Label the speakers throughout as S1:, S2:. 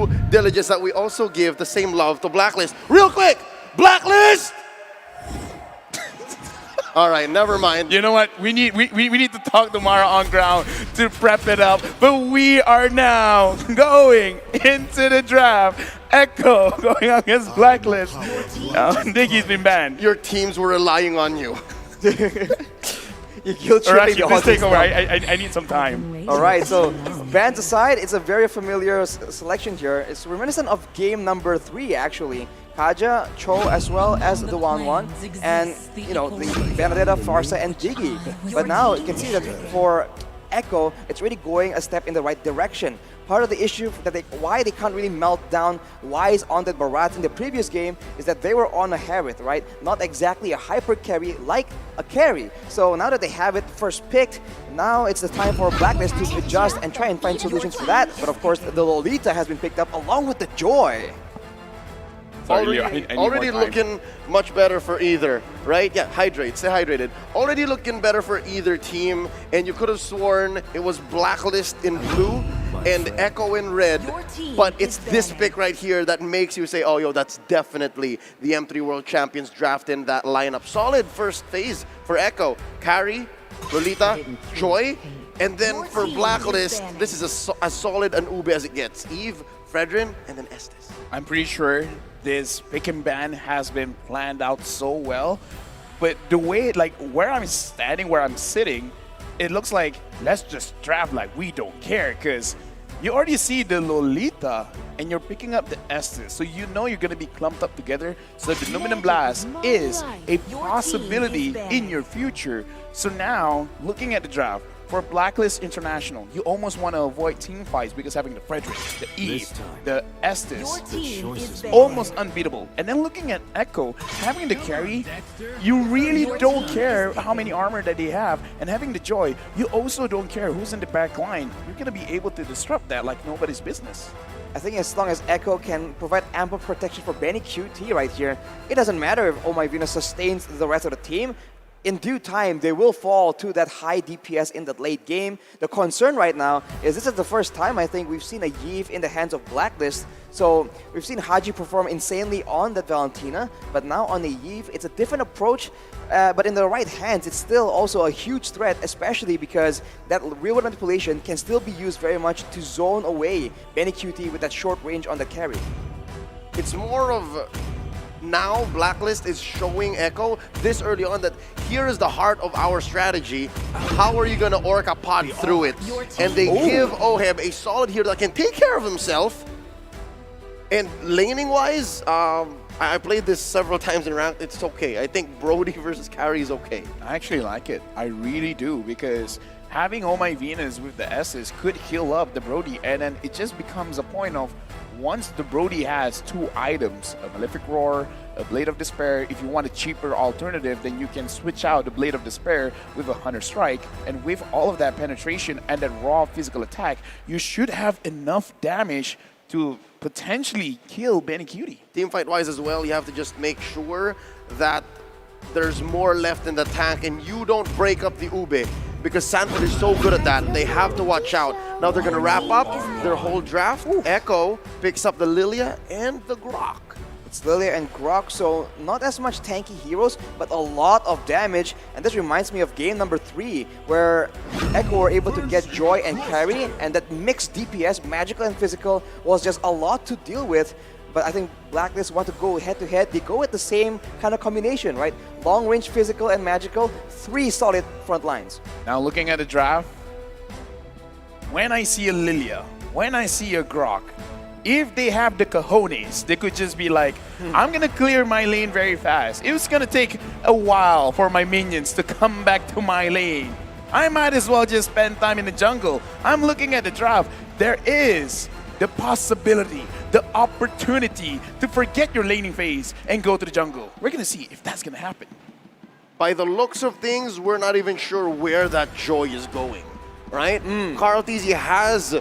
S1: due diligence that we also give the same love to Blacklist. Real quick, Blacklist! All right, never mind.
S2: You know what? We need to talk tomorrow on ground to prep it up. But we are now going into the draft. Echo going against Blacklist. Diggy's been banned.
S1: Your teams were relying on you.
S3: You guilt
S2: All right,
S3: tripping the
S2: please take
S3: audience
S2: over.
S3: now.
S2: I need some time.
S3: All right, so bans aside, it's a very familiar selection here. It's reminiscent of game number 3, actually. Kaja, Cho, as well as the Wanwan, and you know the Benedetta, Farsa, and Diggy. But now you can see that for Echo, it's really going a step in the right direction. Part of the issue that why they can't really melt down Wise on the Barat in the previous game is that they were on a Harith, right? Not exactly a hyper carry like a carry. So now that they have it first picked, now it's the time for Blacklist to adjust and try and find solutions for that. But of course, the Lolita has been picked up along with the Joy.
S2: Sorry,
S1: Already looking much better for either, right? Yeah, hydrate, stay hydrated. Already looking better for either team, and you could have sworn it was Blacklist in blue and Echo in red, but it's this pick right here that makes you say, oh, yo, that's definitely the M3 World Champions draft in that lineup. Solid first phase for Echo. Carry, Lolita, Joy, and then for Blacklist, this is as solid an Ube as it gets. Eve, Fredrin, and then Estes.
S2: I'm pretty sure this pick and ban has been planned out so well, but the way, like where I'm standing, where I'm sitting, it looks like let's just draft like we don't care, because you already see the Lolita and you're picking up the Estes, so you know you're going to be clumped up together. So the Numinum Blast is a possibility in your future. So now, looking at the draft, for Blacklist International, you almost want to avoid team fights because having the Frederick, the Eve, the Estes, almost unbeatable. And then looking at Echo, having the carry, you really don't care how many armor that they have. And having the Joy, you also don't care who's in the back line. You're going to be able to disrupt that like nobody's business.
S3: I think as long as Echo can provide ample protection for Benny QT right here, it doesn't matter if Oh My Venus sustains the rest of the team. In due time, they will fall to that high DPS in the late game. The concern right now is this is the first time I think we've seen a Yeve in the hands of Blacklist. So we've seen Haji perform insanely on that Valentina, but now on the Yeve, it's a different approach. But in the right hands, it's still also a huge threat, especially because that real-world manipulation can still be used very much to zone away Benny QT with that short range on the carry.
S1: It's more of... Now, Blacklist is showing Echo this early on that here is the heart of our strategy. How are you going to Orca pod through it? And they give Oheb a solid hero that can take care of himself. And laning-wise, I played this several times in rank. It's okay. I think Brody versus Carry is okay.
S2: I actually like it. I really do, because having Oh My Venus with the S's could heal up the Brody, and then it just becomes a point of once the Brody has 2 items, a Malefic Roar, a Blade of Despair, if you want a cheaper alternative, then you can switch out the Blade of Despair with a Hunter Strike, and with all of that penetration and that raw physical attack, you should have enough damage to potentially kill Benny Cutie.
S1: Teamfight-wise as well, you have to just make sure that there's more left in the tank and you don't break up the Ube, because Sanford is so good at that. They have to watch out. Now they're going to wrap up their whole draft. Echo picks up the Lilia and the Grok.
S3: It's Lilia and Grok, so not as much tanky heroes, but a lot of damage. And this reminds me of game number 3, where Echo were able to get Joy and Carry, and that mixed DPS, magical and physical, was just a lot to deal with. But I think Blacklist want to go head-to-head. They go with the same kind of combination, right? Long-range physical and magical, 3 solid front lines.
S2: Now looking at the draft, when I see a Lilia, when I see a Grok, if they have the cojones, they could just be like, I'm going to clear my lane very fast. It's going to take a while for my minions to come back to my lane. I might as well just spend time in the jungle. I'm looking at the draft. There is the possibility, the opportunity to forget your laning phase and go to the jungle. We're going to see if that's going to happen.
S1: By the looks of things, we're not even sure where that Joy is going, right? Carl Tizzy has,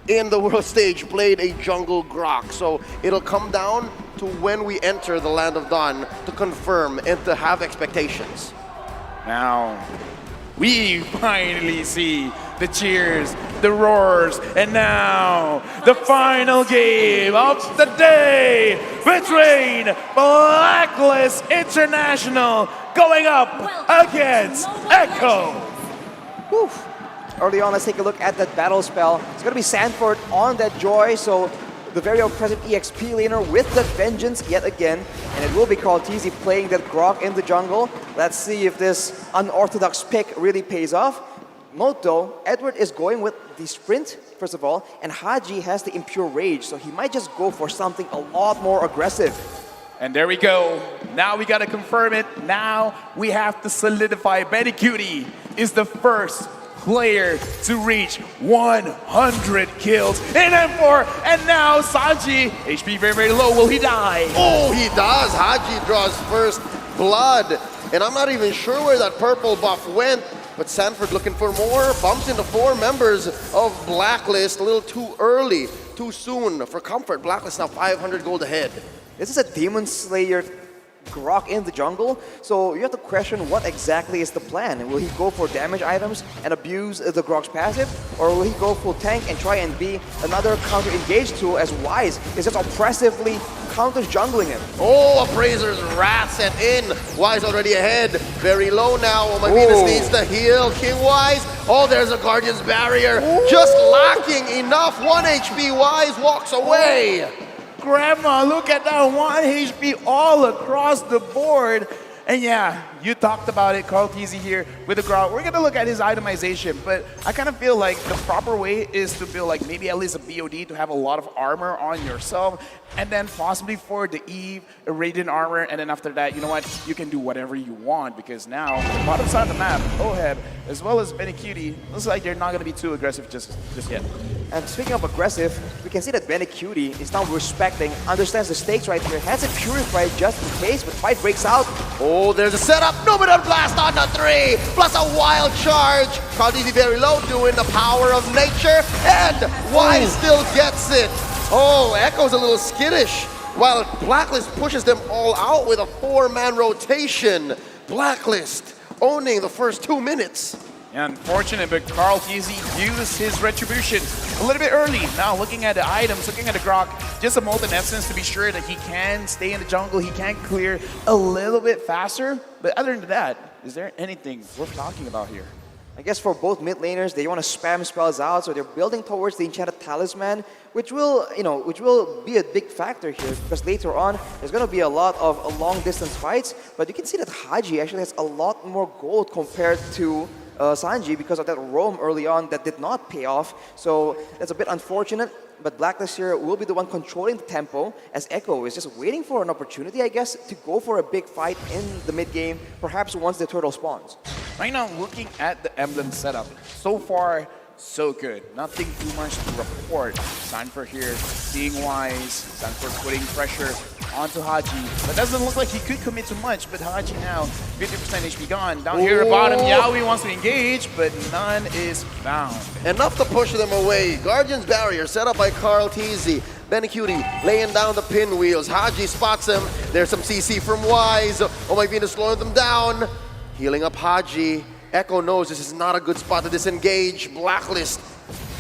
S1: in the world stage, played a jungle Grok, so it'll come down to when we enter the Land of Dawn to confirm and to have expectations.
S2: Now, we finally see the cheers, the roars, and now the final game of the day between Blacklist International going up against Echo.
S3: Whew. Early on, let's take a look at that battle spell. It's going to be Sanford on that Joy, so the very present EXP laner with that Vengeance yet again. And it will be Karltzy playing that Grok in the jungle. Let's see if this unorthodox pick really pays off. Note though, Edward is going with the sprint, first of all, and Haji has the Impure Rage, so he might just go for something a lot more aggressive.
S2: And there we go. Now we got to confirm it. Now we have to solidify bkent is the first player to reach 100 kills in M4. And now Sanji, HP very, very low. Will he die?
S1: Oh, he does. Haji draws first blood. And I'm not even sure where that purple buff went. But Sanford looking for more. Bumps into 4 members of Blacklist. A little too early, too soon for comfort. Blacklist now 500 gold ahead.
S3: This is a Demon Slayer Grok in the jungle, so you have to question what exactly is the plan. Will he go for damage items and abuse the Grok's passive, or will he go full tank and try and be another counter-engage tool as Wise is just oppressively counter-jungling him?
S1: Oh, Appraiser's wrath set in. Wise already ahead. Very low now. Oh, my Venus needs to heal. King Wise. Oh, there's a Guardian's Barrier. Just lacking enough. 1 HP. Wise walks away.
S2: Grandma, look at that 1 HP all across the board. And yeah, you talked about it, Karltzy here with the Grok. We're gonna look at his itemization, but I kind of feel like the proper way is to build like maybe at least a BOD to have a lot of armor on yourself, and then possibly for the Eve, a Radiant armor, and then after that, you know what, you can do whatever you want, because now, bottom side of the map, Oheb, as well as bkent, looks like they're not gonna be too aggressive just yet.
S3: And speaking of aggressive, we can see that bkent is now respecting, understands the stakes right here, has it purified just in case, but fight breaks out.
S1: Oh, there's a setup. Numenor Blast on the 3, plus a wild charge. Karltzy very low, doing the power of nature, and Wise still gets it. Oh, Echo's a little skittish, while Blacklist pushes them all out with a 4-man rotation. Blacklist owning the first 2 minutes.
S2: Unfortunate, but Karltzy used his retribution a little bit early. Now looking at the items, looking at the Grok, just a Molten Essence to be sure that he can stay in the jungle, he can clear a little bit faster. But other than that, is there anything worth talking about here?
S3: I guess for both mid laners, they want to spam spells out, so they're building towards the Enchanted Talisman, which will be a big factor here, because later on, there's going to be a lot of long-distance fights, but you can see that Haji actually has a lot more gold compared to Sanji because of that roam early on that did not pay off, so that's a bit unfortunate. But Blacklist here will be the one controlling the tempo, as Echo is just waiting for an opportunity, I guess, to go for a big fight in the mid game, perhaps once the turtle spawns.
S2: Right now, looking at the emblem setup, so far, so good. Nothing too much to report. Sanford here, being wise. Sanford putting pressure onto Haji. That doesn't look like he could commit too much, but Haji now, 50% HP gone. Down here at bottom, Yaoi wants to engage, but none is found.
S1: Enough to push them away. Guardian's Barrier set up by Karltzy. bkent laying down the pinwheels. Haji spots him. There's some CC from Wise. Oh my Venus slowing them down. Healing up Haji. Echo knows this is not a good spot to disengage. Blacklist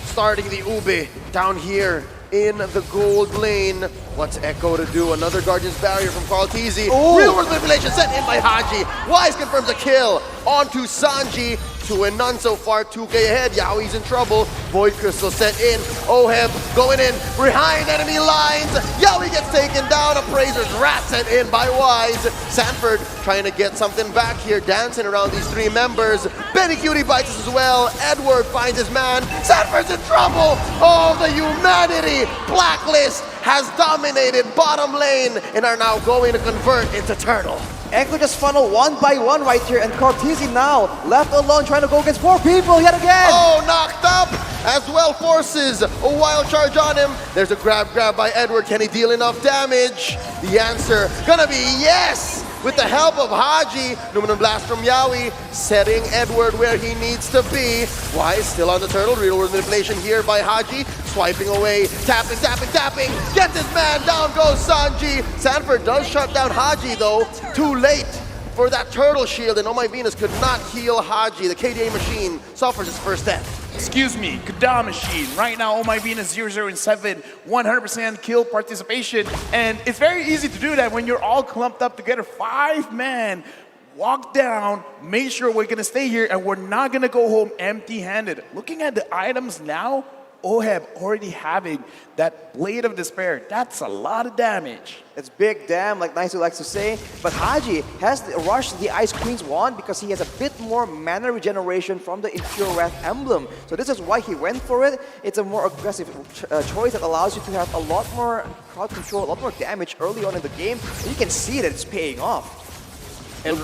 S1: starting the Ube down here in the gold lane. What's Echo to do? Another Guardian's Barrier from Karltzy. Real world manipulation sent in by Haji. Wise confirms a kill onto Sanji. 2 and none so far, 2K ahead. Yaoi's in trouble. Void Crystal sent in. Oheb going in behind enemy lines. Yaoi gets taken down. Appraiser's wrath sent in by Wise. Sanford trying to get something back here, dancing around these 3 members. bkent bites us as well. Edward finds his man. Sanford's in trouble. Oh, the humanity. Blacklist has dominated bottom lane and are now going to convert into turtle.
S3: Echo just funnel 1 by 1 right here, and Karltzy now left alone trying to go against 4 people yet again.
S1: Oh, knocked up as well. Forces a wild charge on him. There's a grab by Edward. Can he deal enough damage? The answer gonna be yes. With the help of Haji, Numenor Blast from Yaoi, setting Edward where he needs to be. Wise still on the turtle. Real world manipulation here by Haji. Swiping away, tapping. Get this man down goes Sanji. Sanford does shut down Haji though. Too late. for that turtle shield, and oh my Venus could not heal Haji. The KDA machine suffers its first death.
S2: Excuse me, Kadam machine. Right now, oh my Venus 0, 7, 100% kill participation. And it's very easy to do that when you're all clumped up together. 5-man. Walk down, make sure we're gonna stay here, and we're not gonna go home empty-handed. Looking at the items now, Oheb already having that Blade of Despair. That's a lot of damage.
S3: It's big damn, like Nice likes to say. But Haji has rushed the Ice Queen's wand because he has a bit more mana regeneration from the Impure Wrath emblem. So this is why he went for it. It's a more aggressive choice that allows you to have a lot more crowd control, a lot more damage early on in the game. And you can see that it's paying off.
S1: And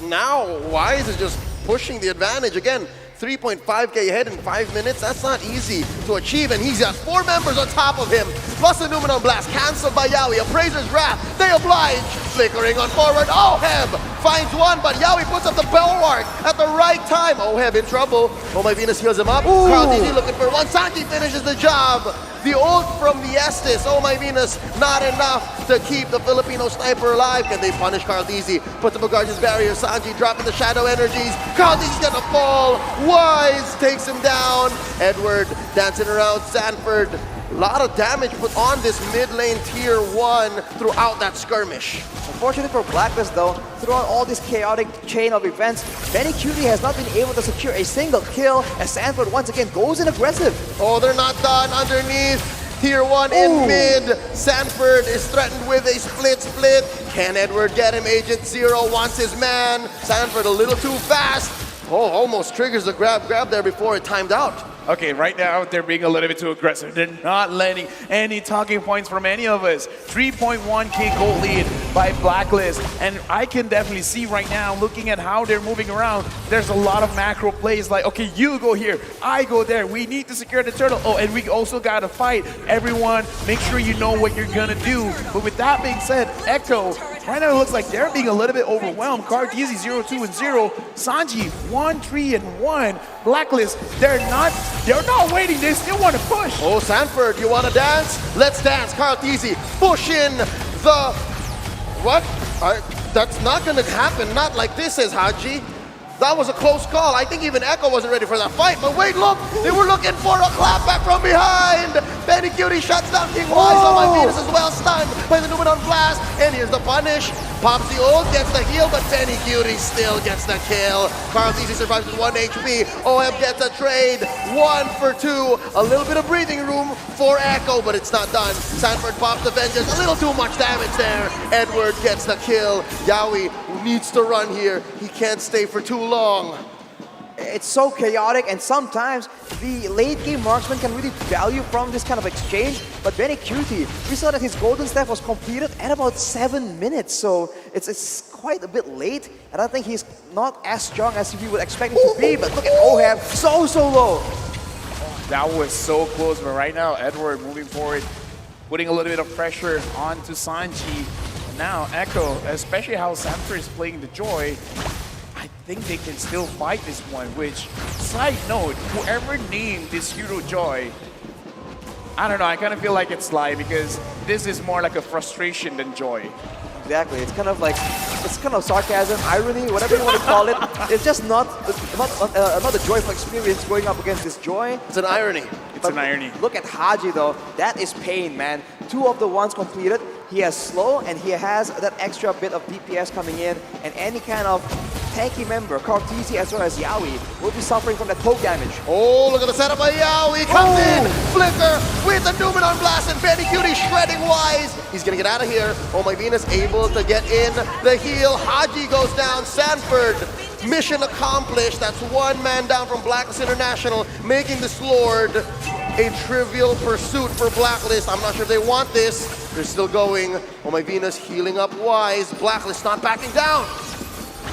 S1: now Wise is just pushing the advantage again. 3.5k ahead in 5 minutes, that's not easy to achieve, and he's got 4 members on top of him, plus a Numenon Blast, cancelled by Yawi, Appraiser's Wrath, they oblige, flickering on forward, Oheb finds one, but Yawi puts up the bulwark at the right time, Oheb in trouble, oh my Venus heals him up, Carl DZ looking for one, Sanji finishes the job, the ult from the Estes, oh my Venus, not enough to keep the Filipino sniper alive. Can they punish Carl DZ? Put the Guardian's barrier, Sanji dropping the shadow energies. Carl DZ's gonna fall. Wise takes him down. Edward dancing around Sanford. A lot of damage put on this mid lane tier 1 throughout that skirmish.
S3: Unfortunately for Blacklist though, throughout all this chaotic chain of events, Benny Cutie has not been able to secure a single kill as Sanford once again goes in aggressive.
S1: Oh, they're not done underneath. Tier 1 in mid. Sanford is threatened with a split. Can Edward get him? Agent Zero wants his man. Sanford a little too fast. Oh, almost triggers the grab there before it timed out.
S2: Okay, right now they're being a little bit too aggressive. They're not letting any talking points from any of us. 3.1k goal lead by Blacklist. And I can definitely see right now, looking at how they're moving around, there's a lot of macro plays like, okay, you go here, I go there. We need to secure the turtle. Oh, and we also got to fight. Everyone, make sure you know what you're going to do. But with that being said, Echo, right now it looks like they're being a little bit overwhelmed. Carteezy 0, 2, and 0. Sanji 1, 3, and 1. Blacklist, they're not waiting, they still want to push.
S1: Oh, Sanford, you want to dance? Let's dance. Carl Teasy, push in the... What? That's not going to happen. Not like this, says Haji. That was a close call. I think even Echo wasn't ready for that fight. But wait, look, they were looking for a clapback from behind. Benny Cutie shuts down King Wise on my Venus as well, stunned by the Numenon Blast. And here's the punish. Pops the ult, gets the heal, but Benny Cutie still gets the kill. Carl Easy survives with 1 HP. OM gets a trade, 1 for 2. A little bit of breathing room for Echo, but it's not done. Sanford pops the Vengeance, a little too much damage there. Edward gets the kill. Yawi needs to run here. He can't stay for too long.
S3: It's so chaotic, and sometimes the late game marksman can really value from this kind of exchange. But Benny Cutie, we saw that his golden staff was completed at about 7 minutes, so it's quite a bit late. And I think he's not as strong as we would expect him to be. But look at Oheb, so low.
S2: That was so close, but right now Edward moving forward, putting a little bit of pressure onto Sanji. Now Echo, especially how Sanford is playing the Joy, I think they can still fight this one, which, side note, whoever named this hero Joy, I don't know, I kind of feel like it's Sly because this is more like a frustration than joy.
S3: Exactly, it's kind of sarcasm, irony, whatever you want to call it. It's just not a joyful experience going up against this Joy.
S1: It's an irony.
S2: It's an irony.
S3: Look at Haji though, that is pain, man. 2 of the ones completed. He has slow and he has that extra bit of DPS coming in, and any kind of tanky member, Carteezy as well as Yawi, will be suffering from that poke damage.
S1: Oh, look at the setup by Yawi. Comes in, Flicker with the Numenon Blast, and Benny Cutie shredding Wise. He's gonna get out of here. Oh my Venus able to get in the heal. Haji goes down. Sanford, mission accomplished. That's 1 man down from Blacklist International, making this Lord a trivial pursuit for Blacklist. I'm not sure if they want this. They're still going. Oh my Venus healing up Wise. Blacklist not backing down.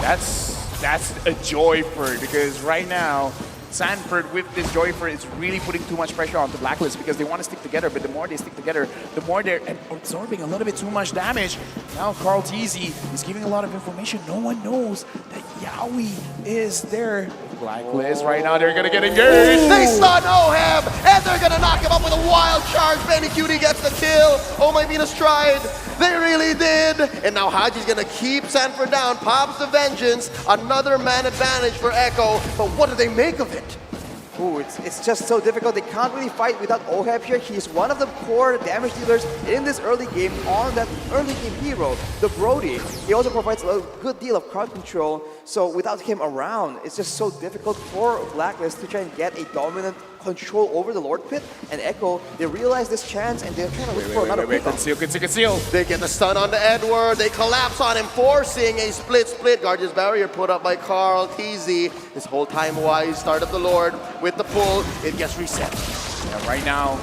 S2: That's a Joyford, because right now Sanford with this Joyford is really putting too much pressure on the Blacklist because they want to stick together, but the more they stick together, the more they're absorbing a little bit too much damage. Now Carteezy is giving a lot of information. No one knows that Yawi is there Blacklist right now, they're gonna get engaged.
S1: They stun Oheb, and they're gonna knock him up with a wild charge. Benny Cutie gets the kill. Oh my Venus tried. They really did. And now Haji's gonna keep Sanford down. Pops the vengeance. Another man advantage for Echo. But what do they make of it?
S3: Ooh, it's just so difficult. They can't really fight without Oheb here. He's one of the core damage dealers in this early game on that early game hero, the Brody. He also provides a good deal of crowd control. So without him around, it's just so difficult for Blacklist to try and get a dominant control over the Lord Pit. And Echo, they realize this chance and they're trying to look for another pick.
S2: Conceal.
S1: They get the stun on the Edward. They collapse on him, forcing a split. Guardian's barrier put up by Carl TZ. This whole time wise, start of the Lord with the pull. It gets reset.
S2: Yeah, right now,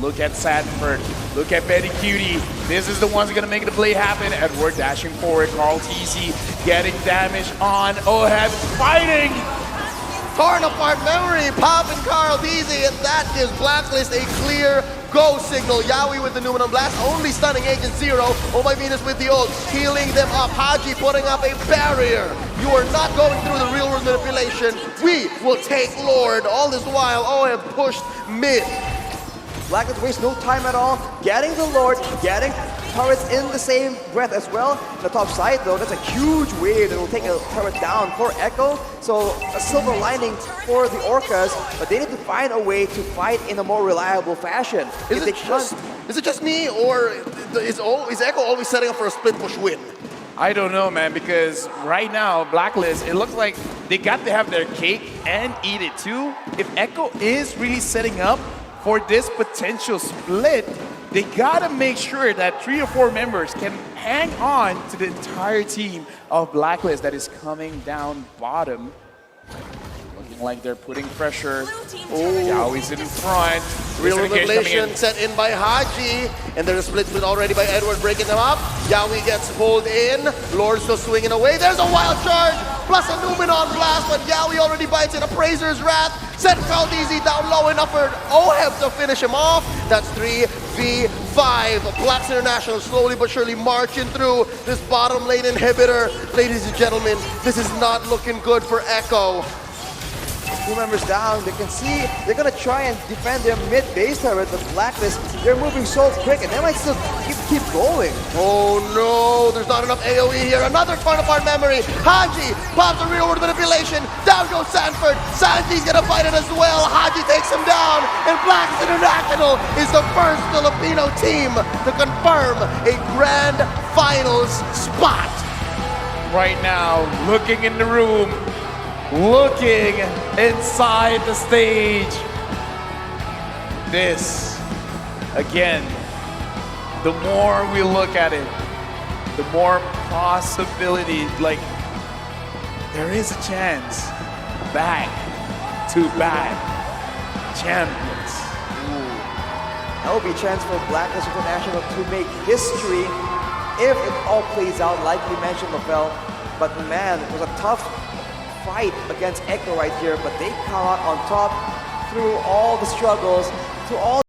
S2: look at Sanford. Look at Betty Cutie. This is the one's gonna make the play happen. Edward dashing forward. Carl TZ getting damage on Oheb. Fighting!
S1: Torn apart memory, Pop and Carl Deasy, and that gives Blacklist a clear go signal. Yawi with the Numenor Blast, only stunning Agent Zero. Oh my Venus with the ult, healing them up. Haji putting up a barrier. You are not going through the real world manipulation. We will take Lord. All this while, Oheb pushed mid.
S3: Blacklist wastes no time at all, getting the Lord, getting turrets in the same breath as well. The top side though, that's a huge wave that will take a turret down for Echo. So a silver lining for the Orcas, but they need to find a way to fight in a more reliable fashion.
S1: Is it just me, or is Echo always setting up for a split push win?
S2: I don't know, man, because right now, Blacklist, it looks like they got to have their cake and eat it too. If Echo is really setting up for this potential split, they gotta make sure that 3 or 4 members can hang on to the entire team of Blacklist that is coming down bottom. Looking like they're putting pressure. Oh, Yaoi's in front.
S1: Real revelation set in by Haji, and there's a split already by Edward breaking them up. Yaoi gets pulled in. Lord still swinging away. There's a wild charge, plus a Numenor Blast, but Yaoi already bites in. Appraiser's Wrath. Sent Caldeezy down low enough for Oheb to finish him off. That's 3v5. Blacks International slowly but surely marching through this bottom lane inhibitor. Ladies and gentlemen, this is not looking good for Echo.
S3: 2 members down, they can see they're gonna try and defend their mid base turret, but Blacklist, they're moving so quick and they might still keep going.
S1: Oh no, there's not enough AoE here. Another torn apart memory. Haji pops a real world manipulation. Down goes Sanford. Sanji's gonna fight it as well. Haji takes him down, and Blacks International is the first Filipino team to confirm a grand finals spot.
S2: Right now, looking in the room, looking inside the stage. This, again, the more we look at it, the more possibility, like, there is a chance back-to-back champions.
S3: That will be a chance for Blacklist International to make history if it all plays out like you mentioned, Lavelle. But man, it was a tough fight against Echo right here, but they come out on top through all the struggles, through all